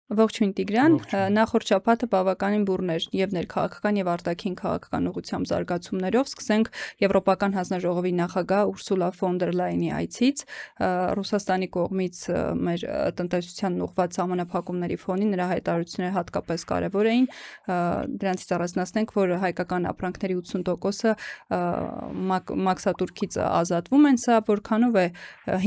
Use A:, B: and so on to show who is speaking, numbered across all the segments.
A: Ողջույն Տիգրան,
B: Ողջույն։
A: նախորդ շաբաթը բավականին բուռն էր եւ ներքաղաքական եւ արտաքին քաղաքական ուղղությամբ զարգացումներով սկսենք Եվրոպական հանձնաժողովի նախագահ Ուրսուլա ֆոն դեր Լայենի այցից Ռուսաստանի կողմից մեր տնտեսությանն ուղղված սահմանափակումների ֆոնին նրա հայտարարությունները հատկապես կարեւոր էին, դրանցից առանձնացնենք, որ հայկական ապրանքների 80%-ը մաքսատուրքից ազատվում են, սա որքանով է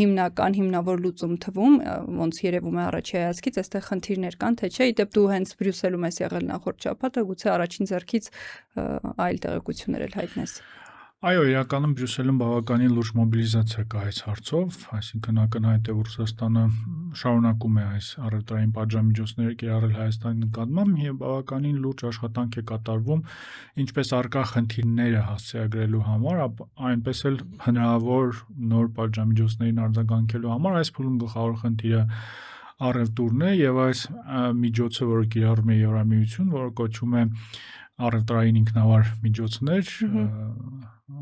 A: հիմնավոր լուծում թվում, ոնց երևում է առաջի հայացքից, այստեղ խնդիրներ կան, թե չէ, իդեպ դու հենց Բրյուսելում ես եղել նախորդ շաբաթը, գուցե առաջին ձեռքից այլ տեղեկություններ էլ հայտնես։
B: Այո, իրականում Բրյուսելում բավականին լուրջ մոբիլիզացիա կա այս հարցով, այսինքն ակնհայտ է, որ Ռուսաստանը շարունակում է այս առևտրային պատժամիջոցները կիրառել Հայաստանի նկատմամբ եւ բավականին լուրջ աշխատանք է կատարվում ինչպես արկա խնդիրները հասցեագրելու համար, այնպես էլ հնարավոր նոր պատժամիջոցներին արձագանքելու համար այս փուլում գլխավոր խնդիրը առևտուրն է եւ այս միջոցը, որը կիրառում է Եվրամիություն, որը կոչվում է առևտրային ինքնավար միջոցներ,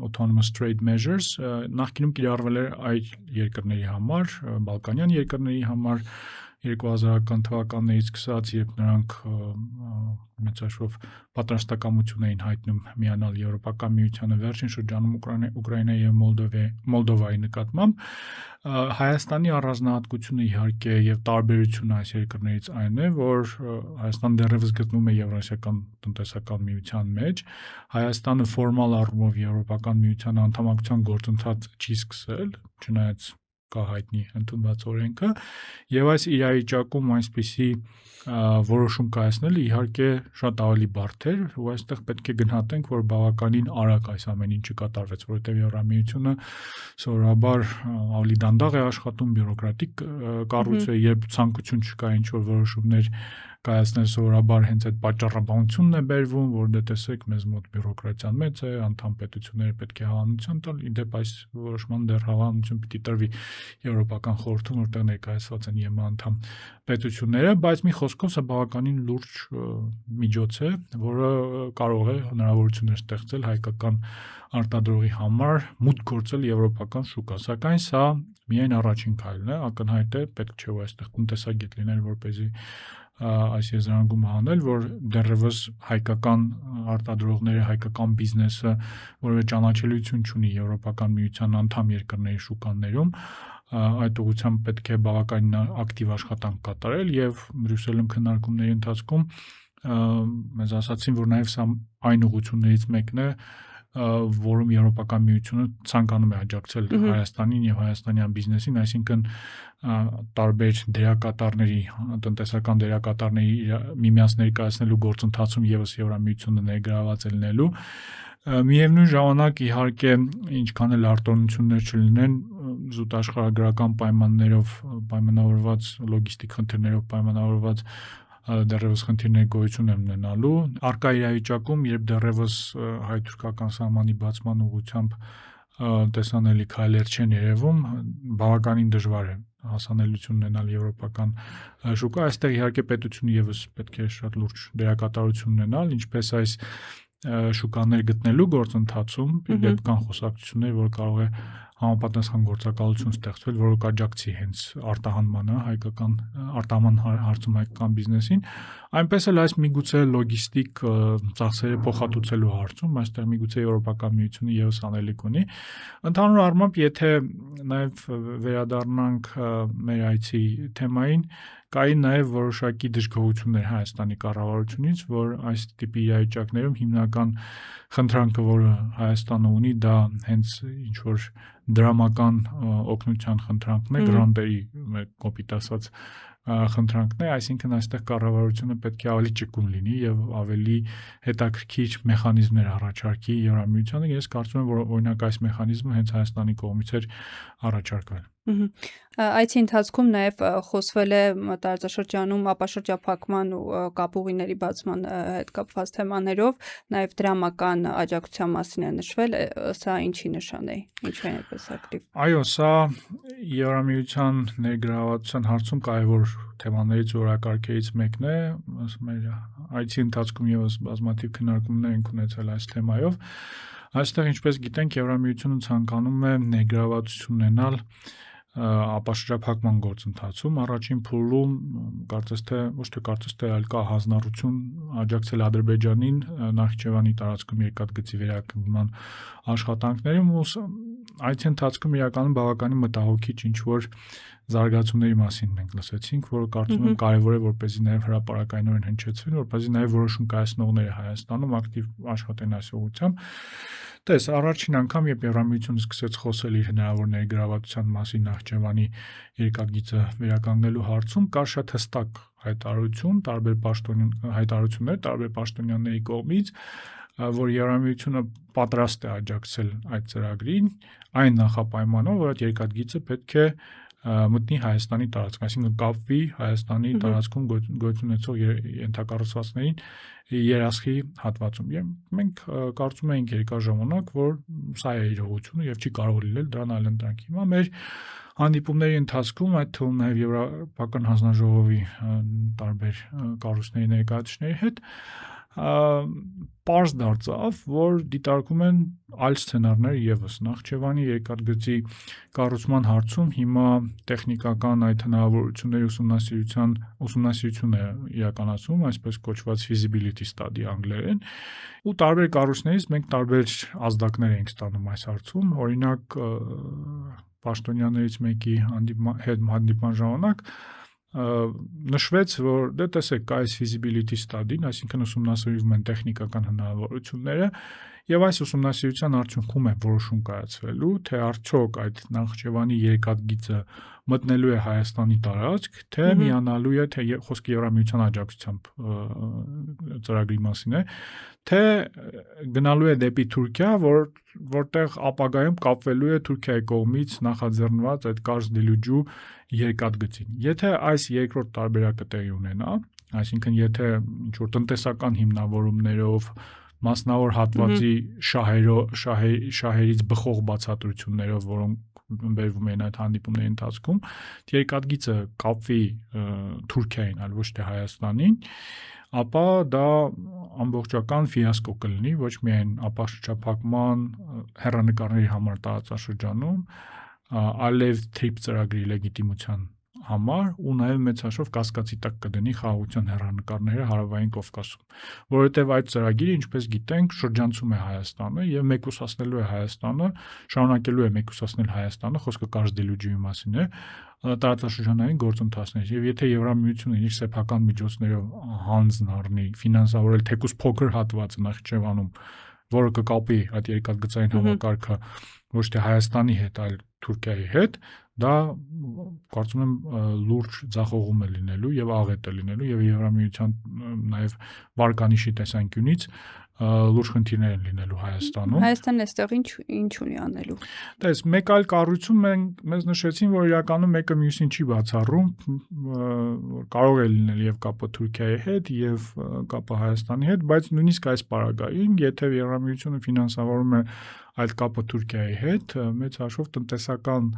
B: autonomous trade measures, նախկինում կիրառվել էր այլ երկրների համար, բալկանյան երկրների համար 2000-ական թվականներից սկսած, երբ նրանք մեծ աշխով պատրաստակամություն էին հայտնում միանալ Եվրոպական միությանը վերջին շրջանում Ուկրաինայի եւ Մոլդովայի նկատմամբ, Հայաստանի առանձնահատկությունը իհարկե եւ տարբերությունը այս երկրներից այն է, որ Հայաստանը դեռևս գտնվում է Եվրասիական տնտեսական միության մեջ, Հայաստանը ֆորմալ առումով Եվրոպական միության անդամակցության գործընթաց չի սկսել, չնայած կա հայտնի ընդունված օրենքը, եւ այս իրավիճակում այսպիսի որոշում կայացնելը իհարկե շատ ավելի բարդ էր, ու այստեղ պետք է գնահատենք, որ բավականին արագ այս ամեն ինչը կատարվեց, որովհետեւ Եվրամիությունը սովորաբար ավելի դանդաղ է աշխատում, բյուրոկրատիկ կառույց է, երբ ցանկություն չկա ինչ-որ որոշումներ կայացնել, սովորաբար հենց այդ պատճառաբանությունն է բերվում, որ դե տեսեք, մեզ մոտ բյուրոկրատիան մեծ է, անդամ պետությունները պետք է հավանություն տալ, իդեպ այս որոշման դեռ հավանություն պիտի տրվի Եվրոպական խորհրդում, որտեղ ներկայացված են ԵՄ անդամ պետությունները, բայց մի խոսքով սա բավականին լուրջ միջոց է, որը կարող է հնարավորություններ ստեղծել հայկական արտադրողի համար մուտք գործել եվրոպական շուկա, սակայն սա միայն առաջին քայլն է, ակնհայտ է, պետք չէ որ այստեղ տնտեսագետ լինել, որպեսզի այս եզրանկումը անել, որ դեռևս հայկական արտադրողները, հայկական բիզնեսը որևէ ճանաչելիություն չունի Եվրոպական միության անդամ երկրների շուկաներում, այդ ուղղությամբ պետք է բավականին ակտիվ աշխատանք կատարել եւ Բրյուսելում քննարկումների ընթացքում մեզ ասացին, որ նաեւ սա այն ուղղություններից մեկն է, որում Եվրոպական միությունը ցանկանում է աջակցել Հայաստանին եւ հայաստանյան բիզնեսին, այսինքն տարբեր դերակատարների, տնտեսական դերակատարների միմյանց ներկայացնելու գործընթացում եւս Եվրամիությունը ներգրաված է լինելու։ Միևնույն ժամանակ իհարկե ինչքան էլ արտոնություններ չլինեն, զուտ աշխարհագրական պայմաններով պայմանավորված լոգիստիկ խնդիրներով պայմանավորված դեռևս խնդիրներ գոյություն են ունենալու։ Արկա իրավիճակում, երբ դեռևս հայ-թուրքական սահմանի բացման ուղղությամբ տեսանելի քայլեր չեն երևում, բավականին դժվար է հասանելիություն ունենալ եվրոպական շուկա, այստեղ իհարկե պետությունը եւս պետք է շատ լուրջ դերակատարություն ունենալ, ինչպես այս շուկաներ գտնելու գործընթացում, դեպ կան խոսակցություններ, որ կարող է համապատասխան գործակալություն ստեղծվել, որը կաջակցի հենց արտահանմանը, արտահանման հարցում հայկական բիզնեսին, այնպես էլ այս միգուցե լոգիստիկ ծախսերը փոխհատուցելու հարցում, այստեղ միգուցե Եվրոպական միությունը եւս անելիք ունի։ Ընդհանուր առմամբ, եթե նաեւ վերադառնանք մեր այցի թեմային, կային նաեւ որոշակի դժգոհություններ Հայաստանի կառավարությունից, որ այս տիպի իրավիճակներում հիմնական խնդրանքը, որը Հայաստանը ունի, դա հենց ինչ որ դրամական օգնության խնդրանքն է, գրանտերի կոպիտ ասած խնդրանքն է, այսինքն այստեղ կառավարությունը պետք է ավելի ճկուն լինի եւ ավելի հետաքրքիր մեխանիզմներ առաջարկի Եվրամիությանը։ Ես կարծում եմ, որ օրինակ այս մեխանիզմը հենց Հայաստանի կողմից էր առաջարկվել։
A: Այցի ընթացքում նաև խոսվել է տարածաշրջանում ապաշրջափակման ու կապուղիների բացման հետ կապված թեմաներով, նաև դրամական աջակցության մասին է նշվել, սա ինչի նշան է, ինչու է այդպես ակտիվ։
B: Այո, սա Եվրամիության ներգրավվածության հարցում կարևոր թեմաներից օրակարգերից մեկն է, մեր այցի ընթացքում եւս բազմաթիվ քննարկումներ ենք ունեցել այս թեմայով։ Այստեղ, ինչպես գիտենք, Եվրամիությունը ցանկանում է ներգրավվածություն ունենալ ապաշրջափակման գործընթացում առաջին փուլում կարծես թե այլ կա հանձնառություն աջակցել Ադրբեջանին Նախիջևանի տարածքում երկաթգծի վերականգնման աշխատանքներում ու այդ ընթացքում իրականում բավականին մտահոգիչ ինչ որ զարգացումների մասին մենք լսեցինք, որը կարծում եմ կարևոր է որպեսզի նաև հրապարակայնորեն հնչեցվեն, որպեսզի նաև որոշում կայացնողները Հայաստանում ակտիվ աշխատեն այս ուղղությամբ։ Տես, առաջին անգամ, երբ Եվրամիությունը սկսեց խոսել իր հնարավոր ներգրավվածության մասին Նախիջևանի երկաթգիծը վերականգնելու հարցում, կար շատ հստակ հայտարարություններ տարբեր պաշտոնյաների կողմից, որ Եվրամիությունը պատրաստ է աջակցել այդ ծրագրին, այն նախապայմանով, որ այդ երկաթգիծը պետք է մտնի Հայաստանի տարածք, այսինքն կապվի Հայաստանի տարածքում գոյություն ունեցող ենթակառուցվածքներին երասխի հատվածում։ Եվ մենք կարծում էինք երկար ժամանակ, որ սա է իրողությունը եւ չի կարող լինել դրան այլընտրանք։ Հիմա մեր հանդիպումների ընթացքում, այդ թվում նաև Եվրոպական հանձնաժողովի տարբեր կառույցների ներկայացուցիչների հետ պարզ դարձավ, որ դիտարկում են այլ սցենարներ եւս։ Նախիջևանի երկաթգծի կառուցման հարցում հիմա տեխնիկական այդ հնարավորությունների ուսումնասիրություն է իրականացում, այսպես կոչված feasibility study անգլերեն, ու տարբեր կառույցներից մենք տարբեր ազդակներ ենք ստանում այս հարցում։ Օրինակ, պաշտոնյաներից մեկի հանդիպման ժամանակ նշվեց, որ դե տեսեք, կա այս feasibility study-ն, այսինքն ուսումնասիրվում են տեխնիկական հնարավորությունները, եւ այս ուսումնասիրության արդյունքում է որոշում կայացվելու, թե արդյոք այդ Նախիջևանի երկաթգիծը մտնելու է Հայաստանի տարածք, թե միանալու է, թե խոսքը Եվրամիության աջակցությամբ ծրագրի մասին է, թե գնալու է դեպի Թուրքիա, որտեղ ապագայում կապվելու է Թուրքիայի կողմից նախաձեռնված այդ Kars Dilucu երկաթգծին։ Եթե այս երկրորդ տարբերակը տեղի ունենա, այսինքն եթե ինչ-որ տնտեսական հիմնավորումներով, մասնավոր հատվածի շահերից բխող բացատրություններով, որոնք բերվում են այդ հանդիպումների ընթացքում, երկաթգիծը կապվի Թուրքիային, այլ ոչ թե Հայաստանին, ապա դա ամբողջական ֆիասկո կլինի ոչ միայն ապաշրջափակման հեռանկարների համար տարածաշրջանում, այլև TRIP ծրագրի լեգիտիմության համար ու նաև մեծ հաշվով կասկածի տակ կդնի խաղաղության հեռանկարները Հարավային Կովկասում, որովհետև այդ ծրագիրը, ինչպես գիտենք, շրջանցում է Հայաստանը եւ մեկուսացնելու է Հայաստանը, շարունակելու է մեկուսացնել Հայաստանը, խոսքը Kars Dilucu-ի մասին է, տարածաշրջանային գործընթացներ։ Եվ եթե Եվրամիությունը իր սեփական միջոցներով հանձն առնի ֆինանսավորել թեկուզ փոքր հատվածը Նախիջևանում, որը կկապի այդ երկաթգծային համակարգը ոչ թե Հայաստանի հետ, այլ Թուրքիայի հետ, դա կարծում եմ լուրջ ձախողում է լինելու եւ աղետ է լինելու եւ Եվրամիության նաեւ վարկանիշի տեսանկյունից լուրջ խնդիրներ են լինելու Հայաստանում։
A: Հայաստանն այստեղ ինչ ունի անելու։
B: Տես, մեկ այլ կառույցում մեզ նշեցին, որ իրականում մեկը մյուսին չի բացառում, որ կարող է լինել եւ կապը Թուրքիայի հետ եւ կապը Հայաստանի հետ, բայց նույնիսկ այս պարագային, եթե Եվրամիությունը ֆինանսավորում է այդ կապը Թուրքիայի հետ, մեծ հաշվով տնտեսական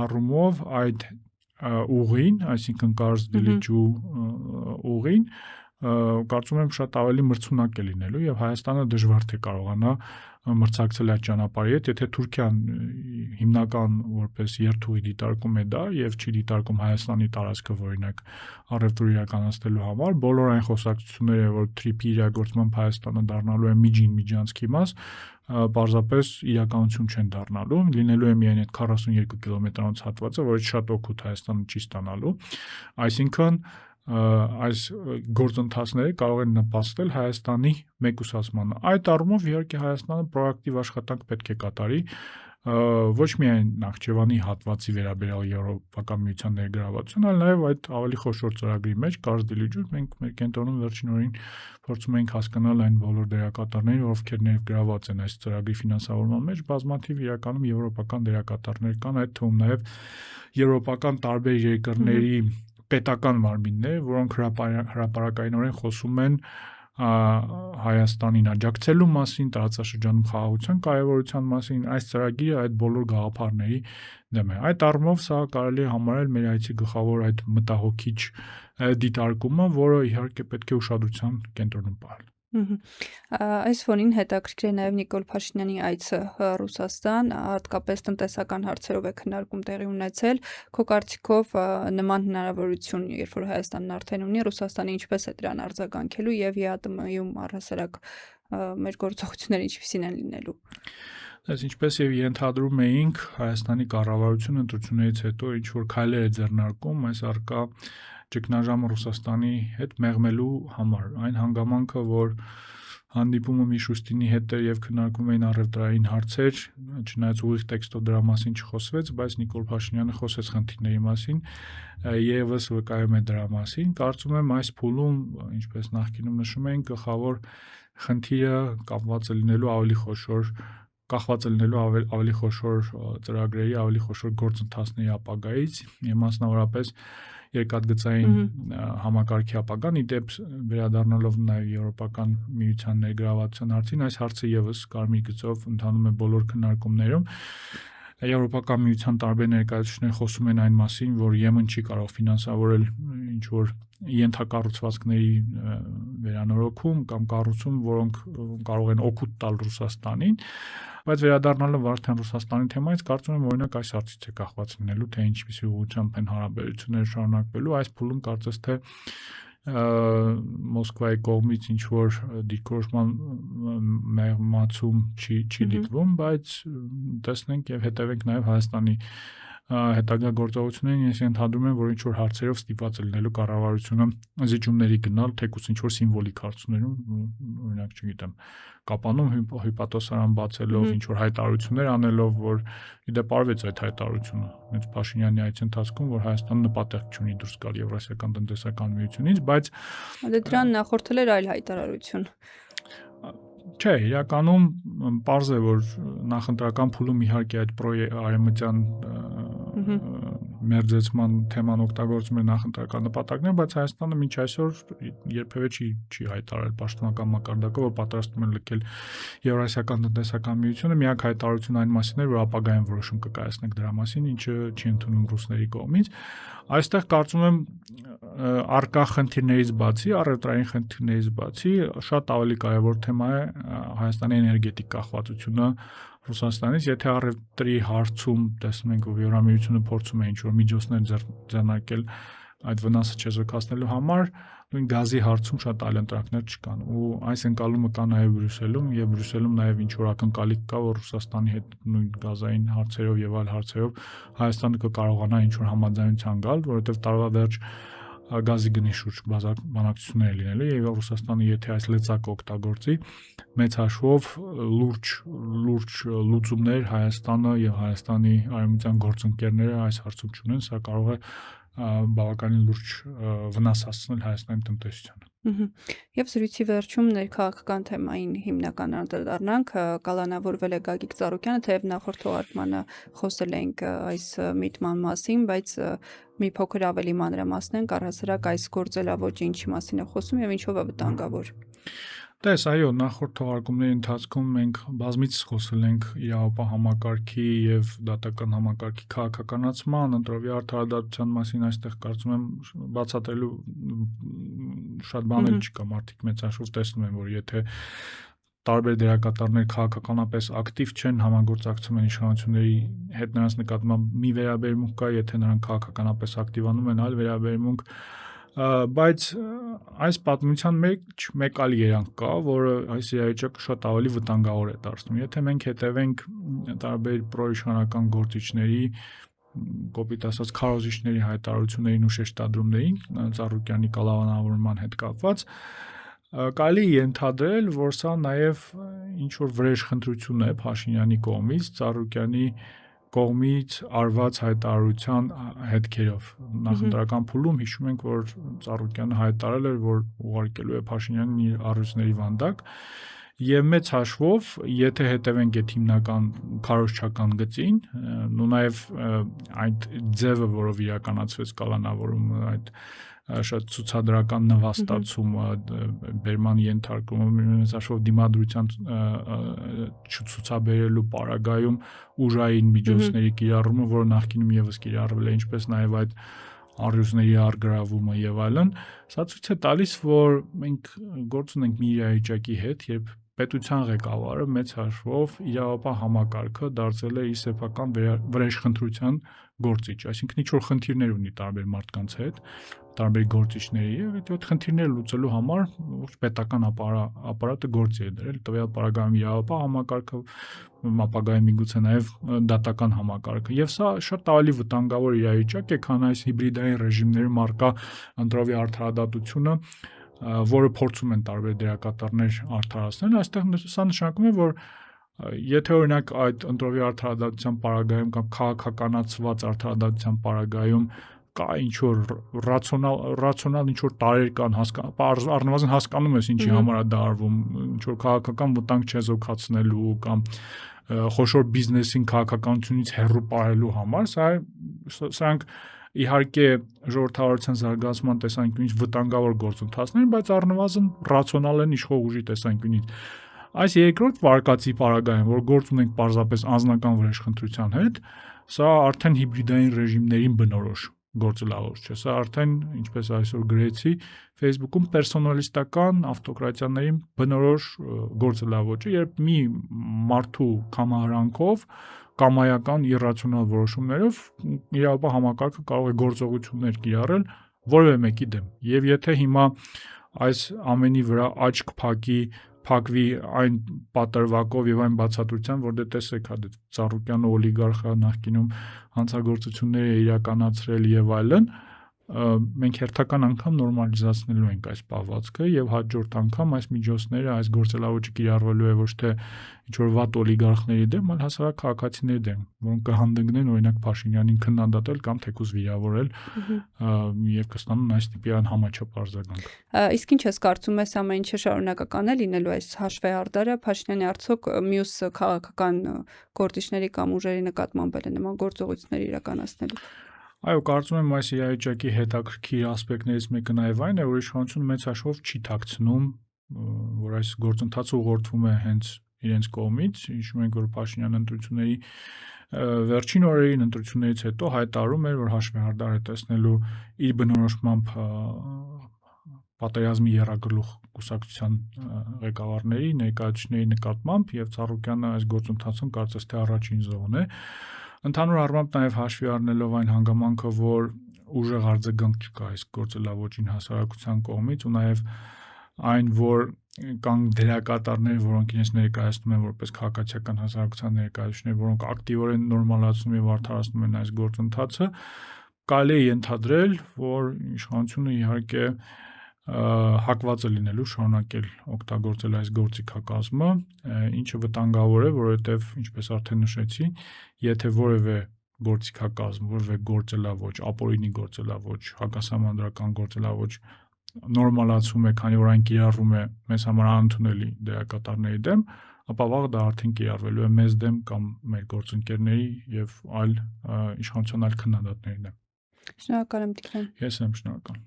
B: առումով այդ ուղին, այսինքն Kars Dilucu ուղին, կարծում եմ շատ ավելի մրցունակ է լինելու եւ Հայաստանը դժվար թե կարողանա մրցակցել այդ ճանապարհի հետ, եթե Թուրքիան հիմնական որպես երթուղի դիտարկում է դա եւ չի դիտարկում Հայաստանի տարածքը օրինակ առևտուր իրականացնելու համար, բոլոր այն խոսակցությունները, որ TRIP-ի իրագործմամբ Հայաստանը դառնալու է միջանցքի մաս, պարզապես իրականություն չեն դառնալու, լինելու է միայն այդ 42 կիլոմետրանոց հատվածը, որից շատ օգուտ Հայաստանը չի ստանալու, այսինքն այս գործընթացները կարող են նպաստել Հայաստանի մեկուսացմանը։ Այդ առումով իհարկե Հայաստանը պրոակտիվ աշխատանք պետք է կատարի, ոչ միայն Նախիջևանի հատվածի վերաբերյալ Եվրոպական միության ներգրավվածություն, այլ նաև այդ ավելի խոշոր ծրագրի մեջ Kars Dilucu մենք մեր կենտրոնում վերջին օրին փորձում ենք հասկանալ այն բոլոր դերակատարներին, ովքեր ներգրաված են այս ծրագրի ֆինանսավորման մեջ, բազմաթիվ իրականում եվրոպական դերակատարներ կան, այդ թվում նաև եվրոպական տարբեր երկրների պետական մարմիններ, որոնք հրապարակայնորեն խոսում են Հայաստանին աջակցելու մասին, տարածաշրջանում խաղաղության կարևորության մասին, այս ծրագիրը այդ բոլոր գաղափարների դեմ է։ Այդ առումով սա կարելի է համարել մեր այցի գլխավոր այդ մտահոգիչ դիտարկումը, որը իհարկե պետք է ուշադրության կենտրոնում պահել։
A: Այս ֆոնին հետաքրքիր է նաև Նիկոլ Փաշինյանի այցը Ռուսաստան, հատկապես տնտեսական հարցերով է քննարկում տեղի ունեցել։ Քո կարծիքով նման հնարավորություն, երբ որ Հայաստանն արդեն ունի, Ռուսաստանը ինչպես է դրան արձագանքելու եւ ԵԱՏՄ-ում առհասարակ մեր գործողությունները ինչպիսին են լինելու։
B: Այս ինչպես եւ ենթադրում էինք, Հայաստանի կառավարությունը ընտրություններից հետո ինչ որ քայլեր է ձեռնարկում այս արկա ճգնաժամը Ռուսաստանի հետ մեղմելու համար։ Այն հանգամանքը, որ հանդիպումը Միշուստինի հետ էր եւ քննարկվում էին առևտրային հարցեր, չնայած ուղիղ տեքստով դրա մասին չխոսվեց, բայց Նիկոլ Փաշինյանը խոսեց խնդիրների մասին, եւս վկայում է դրա մասին։ Կարծում եմ այս փուլում, ինչպես նախկինում նշում էինք, գլխավոր խնդիրը կապված է լինելու ավելի խոշոր ծրագրերի, ավելի խոշոր գործընթացների ապագայից, եւ մասնավորապես երկաթգծային համակարգի ապագան, իդեպ վերադառնալով նաև Եվրոպական միության ներգրավվածության հարցին, այս հարցը եւս կարմիր գծով ընթանում է բոլոր քննարկումներում։ Եվրոպական միության տարբեր ներկայացուցիչներ խոսում են այն մասին, որ Եմեն չի կարող ֆինանսավորել ինչ որ ենթակառուցվածքների վերանորոգում կամ կառուցում, որոնք կարող են օգուտ տալ Ռուսաստանին, բայց վերադառնալով արդեն Ռուսաստանի թեմայից, կարծում եմ օրինակ այս հարցից է կախված լինելու, թե ինչպիսի ուղղությամբ են հարաբերությունները շարունակվելու, այս փուլում կարծես թե Մոսկվայի կողմից ինչ որ դիրքորոշման մեղմացում չի դիտվում, բայց տեսնենք եւ հետևենք նաեւ Հայաստանի հետագա գործողություններին, ես ընդհանրում եմ, որ ինչ որ հարցերով ստիպված է լինելու կառավարությունը զիջումների գնալ, թեկուզ ինչ որ սիմվոլիկ հարցներում, օրինակ, չգիտեմ, Կապանում հյուպատոսարան բացելով, ինչ որ հայտարարություններ անելով, որ իդեպ արվեց այդ հայտարարությունը հենց Փաշինյանի այցի ընթացքում, որ Հայաստանը նպատակ չունի դուրս գալ Եվրասիական տնտեսական միությունից, բայց
A: դրան նախորդել էր այլ հայտարարություն։
B: Չէ, իրականում պարզ է, որ նախընտրական փուլում իհարկե այդ արևմտյան մերձեցման թեման օգտագործում է նախընտրական նպատակներ, բայց Հայաստանը մինչ այսօր երբևէ չի հայտարարել պաշտոնական մակարդակով, որ պատրաստվում են լքել Եվրասիական տնտեսական միությունը, միակ հայտարարությունը այն մասին էր, որ ապագայում որոշում կկայացնենք դրա մասին, ինչը չի ընդունում ռուսների կողմից։ Այստեղ կարծում եմ արկա խնդիրներից բացի, առևտրային խնդիրներից բացի, շատ ավելի կարևոր թեմա է Հայաստանի էներգետիկ կախվածությունը Ռուսաստանից, եթե առևտրի հարցում տեսնում ենք, որ Եվրամիությունը փորձում է ինչ-որ միջոցներ ձեռնարկել այդ վնասը չեզոքացնելու համար, նույն գազի հարցում շատ այլ ընտրակներ չկան, ու այս ընկալումը կա նաև Բրյուսելում, եւ Բրյուսելում նաև ինչ-որ ակնկալիք կա, որ Ռուսաստանի հետ նույն գազային հարցերով եւ այլ հարցերով Հայաստանը կկարողանա ինչ-որ համաձայնության գալ, որովհետեւ տարվա վերջ գազի գնի շուրջ բանակցություններ լինելու եւ Ռուսաստանը եթե այս լծակը օգտագործի մեծ հաշվով լուրջ լուծումներ Հայաստանը եւ Հայաստանի արևմտյան գործընկերները այս հարցում չունեն, սա կարող է բավականին լուրջ վնաս հասցնել Հայաստանի տնտեսությանը։
A: Եվ զրույցի վերջում ներքաղաքական թեմային հիմնական անդրադառնանք, կալանավորվել է Գագիկ Ծառուկյանը, թեև նախորդ թողարկմանը խոսել էինք այս միտման մասին, բայց մի փոքր ավելի մանրամասնենք առհասարակ այս գործելավոճը ինչի մասին է խոսում եւ ինչով է վտանգավոր։
B: Տես, այո, նախորդ թողարկումների ընթացքում մենք բազմիցս խոսել ենք իրավապահ համակարգի եւ դատական համակարգի քաղաքականացման, ընտրովի արդարադատության մասին, այստեղ կարծում եմ բացատրելու շատ բաներ չկա, մարդիկ մեծ հաշվով տեսնում են, որ եթե տարբեր դերակատարներ քաղաքականապես ակտիվ չեն, համագործակցում են իշխանությունների հետ, նրանց նկատմամբ մի վերաբերմունք կա, եթե նրանք քաղաքականապես ակտիվանում են, այլ վերաբերմունք, բայց այս պատմության մեկ այլ երանգ կա, որը այս իրավիճակը շատ ավելի վտանգավոր է դարձնում։ Եթե մենք հետևենք տարբեր պրոիշխանական գործիչների, կոպիտ ասած քարոզիչների հայտարարություններին ու շեշտադրումներին, Ծառուկյանի կալանավորման հետ կապված, կարելի է ենթադրել, որ սա նաև ինչ որ վրեժխնդրություն է Փաշինյանի կողմից, Ծառուկյանի կողմից արված հայտարարության հետքերով նախընտրական փուլում հիշում ենք, որ Ծառուկյանը հայտարարել էր, որ ուղարկելու է Փաշինյանին իր առույցների վանդակ, եւ մեծ հաշվով, եթե հետևենք այդ հիմնական քարոզչական գծին, ու նաեւ այդ ձևը, որով իրականացվեց կալանավորումը, այդ շատ ցուցադրական նվաստացումը, բերման ենթարկումը, մեծ հաշվով դիմադրության չցուցաբերելու պարագայում ուժային միջոցների կիրառումը, որը նախկինում եւս կիրառվել է, ինչպես նաեւ այդ առյուծների առգրավումը եւ այլն, սա ցույց է տալիս, որ մենք գործ ունենք մի իրավիճակի հետ, երբ պետության ղեկավարը մեծ հաշվով իրավապահ համակարգը դարձել է իր սեփական վրեժխնդրության գործիչ, այսինքն ինչ-որ խնդիրներ ունի տարբեր մարդկանց հետ, տարբեր գործիչների եւ այդ խնդիրները լուծելու համար ուրիշ պետական ապարատը գործի է դրել, տվյալ պարագայում իրավապահ համակարգը, ապագայում միգուցե նաեւ դատական համակարգը եւ սա շատ ավելի վտանգավոր իրավիճակ է, քան այս հիբրիդային ռեժիմներում առկա ընտրովի արդարադատությունը, որը փորձում են տարբեր դերակատարներ արդարացնել, այստեղ սա նշանակում է, որ եթե օրինակ այդ ընտրովի արդարադատության պարագայում կամ քաղաքականացված արդարադատության պարագայում կա ինչ-որ ռացիոնալ ինչ-որ տարեր կան, առնվազն հասկանում ես ինչի համար է դա արվում, ինչ-որ քաղաքական վտանգ չեզոքացնելու կամ խոշոր բիզնեսին քաղաքականությունից հեռու պահելու համար, սրանք իհարկե ժողովրդավարության զարգացման տեսանկյունից վտանգավոր գործընթացներ, բայց առնվազն ռացիոնալ են իշխող ուժի տեսանկյունից։ Այս երկրորդ վարկածի պարագայում, որ գործ ունենք պարզապես անձնական վրեժխնդրության հետ, սա արդեն հիբրիդային ռեժիմներին բնորոշ գործելավոճ չէ, սա արդեն, ինչպես այսօր գրեցի, Facebook-ում պերսոնալիստական ավտոկրատիաներին բնորոշ գործելավոճ է, երբ մի մարդու կամարանքով կամայական իրացիոնալ որոշումներով իրավապահ համակարգը կարող է գործողություններ կիրառել որևէ մեկի դեմ։ Եվ եթե հիմա այս ամենի վրա աչք փակվի այն պատրվակով եւ այն բացատրությամբ, որ դե տեսեք, հա դե Ծառուկյանը օլիգարխա նախկինում հանցագործություններ է իրականացրել եւ այլն, մենք հերթական անգամ նորմալիզացնելու ենք այս պահվածքը եւ հաջորդ անգամ այս միջոցները, այս գործելավոճը կիրառվելու է ոչ թե ինչ-որ վատ օլիգարխների դեմ, այլ հասարակ քաղաքացիների դեմ, որոնք կհանդգնեն օրինակ Փաշինյանին քննադատել կամ թեկուզ վիրավորել եւ կստանան այս տիպի անհամաչափ արձագանք։
A: Իսկ ինչ ես կարծում ես ամեն ինչը շարունակական է լինելու այս հաշվեհարդարը Փաշինյանի արդյոք մյուս քաղաքական գործիչների կամ ուժերի նկատմամբ էլ նման գործողություններ իրականացնելու։
B: Այո, կարծում եմ այս իրավիճակի հետաքրքիր ասպեկտներից մեկը նաև այն է, որ իշխանությունը մեծ հաշվով չի թաքցնում, որ այս գործընթացը ուղղորդվում է հենց իրենց կողմից, հիշում ենք, որ Փաշինյանը ընտրությունների վերջին օրերին ընտրություններից հետո հայտարարում էր, որ հաշվեհարդար է տեսնելու իր բնորոշմամբ պատերազմի եռագլուխ կուսակցության ղեկավարների, ներկայացուցիչների նկատմամբ եւ Ծառուկյանը այս գործընթացում կարծես թե առաջին զոհն է։ Ընդհանուր առմամբ նաև հաշվի առնելով այն հանգամանքը, որ ուժեղ արձագանք չկա այս գործելավոճին հասարակության կողմից ու նաև այն, որ կան դերակատարներ, որոնք իրենց ներկայացնում են որպես քաղաքացիական հասարակության ներկայացուցիչներ, որոնք ակտիվորեն նորմալացնում եւ արդարացնում են այս գործընթացը, կարելի է ենթադրել, որ իշխանությունը իհարկե հակված է լինելու շարունակել օգտագործել այս գործիքակազմը, ինչը վտանգավոր է, որովհետև ինչպես արդեն նշեցի, եթե որևէ գործիքակազմ, որևէ գործելավոճ, ապօրինի գործելավոճ, հակասահմանադրական գործելավոճ նորմալացում է, քանի որ այն կիրառվում է մեզ համար անընդունելի դերակատարների դեմ, ապա վաղ դա արդեն կիրառվելու է մեզ դեմ կամ մեր գործընկերների եւ այլ իշխանության այլ քննադատների դեմ։
A: Շնորհակալ եմ Տիգրան։
B: Ես եմ շնորհակալ։